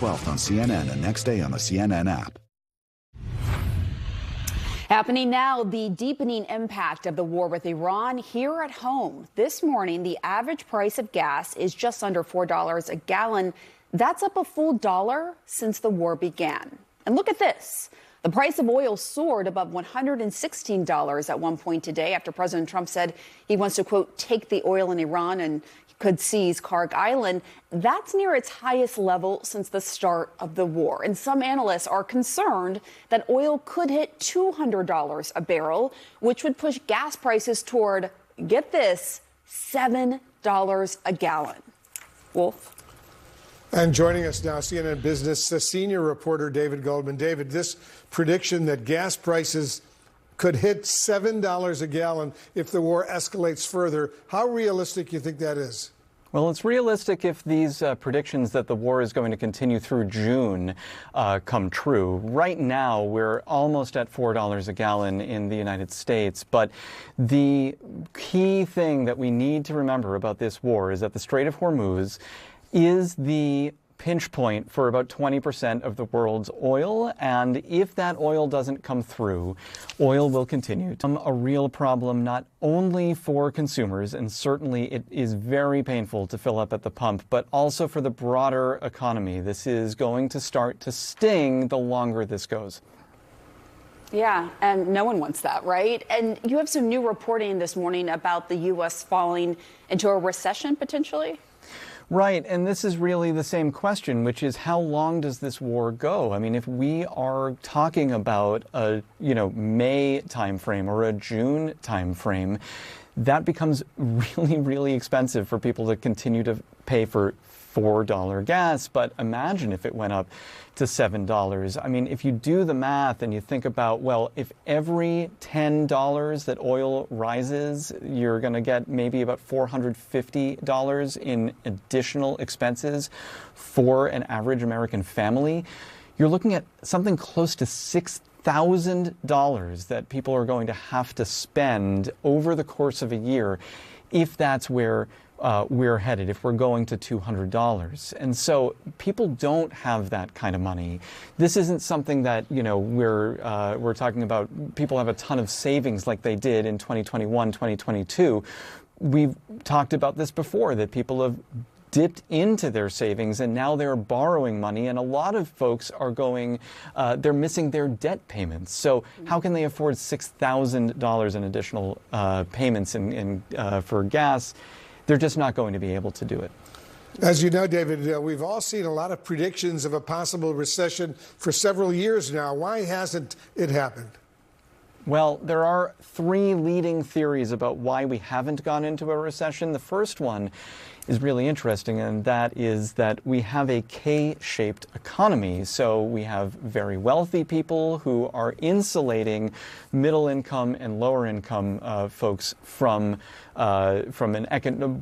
12th on CNN and next day on the CNN app. Happening now, the deepening impact of the war with Iran here at home. This morning, the average price of gas is just under $4 a gallon. That's up a full dollar since the war began. And look at this. The price of oil soared above $116 at one point today after President Trump said he wants to, quote, take the oil in Iran and could seize Karg Island. That's near its highest level since the start of the war. And some analysts are concerned that oil could hit $200 a barrel, which would push gas prices toward, get this, $7 a gallon. Wolf? And joining us now, CNN Business senior reporter David Goldman. David, this prediction that gas prices could hit $7 a gallon if the war escalates further, how realistic do you think that is? Well, it's realistic if these predictions that the war is going to continue through June come true. Right now, we're almost at $4 a gallon in the United States. But the key thing that we need to remember about this war is that the Strait of Hormuz is the pinch point for about 20% of the world's oil, and if that oil doesn't come through, oil will continue to become a real problem not only for consumers, and certainly it is very painful to fill up at the pump, but also for the broader economy. This is going to start to sting the longer this goes. Yeah, and no one wants that, right? And you have some new reporting this morning about the U.S. falling into a recession potentially? Right, and this is really the same question, which is how long does this war go? I mean, if we are talking about a, May timeframe or a June timeframe, that becomes really, really expensive for people to continue to pay for $4 gas. But imagine if it went up to $7. I mean, if you do the math and you think about, well, if every $10 that oil rises, you're going to get maybe about $450 in additional expenses for an average American family, you're looking at something close to $6,000 that people are going to have to spend over the course of a year if that's where we're headed, if we're going to $200. And so people don't have that kind of money. This isn't something that, we're talking about people have a ton of savings like they did in 2021, 2022. We've talked about this before, that people have dipped into their savings and now they're borrowing money, and a lot of folks are they're missing their debt payments. So how can they afford $6,000 in additional payments for gas? They're just not going to be able to do it. As you know, David, we've all seen a lot of predictions of a possible recession for several years now. Why hasn't it happened? Well, there are three leading theories about why we haven't gone into a recession. The first one is really interesting, and that is that we have a K-shaped economy. So we have very wealthy people who are insulating middle income and lower income folks from a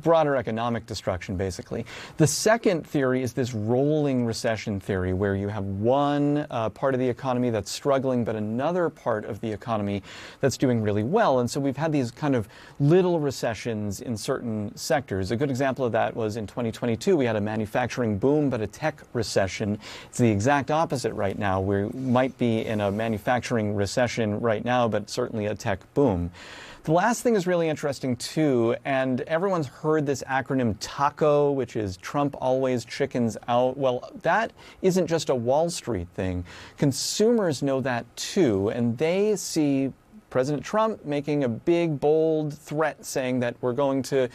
broader economic destruction, basically. The second theory is this rolling recession theory, where you have one part of the economy that's struggling, but another part of the economy that's doing really well. And so we've had these kind of little recessions in certain sectors. A good example of that was in 2022. We had a manufacturing boom, but a tech recession. It's the exact opposite right now. We might be in a manufacturing recession right now, but certainly a tech boom. The last thing is really interesting, too, and everyone's heard this acronym TACO, which is Trump always chickens out. Well, that isn't just a Wall Street thing. Consumers know that, too, and they see President Trump making a big, bold threat saying that we're going to,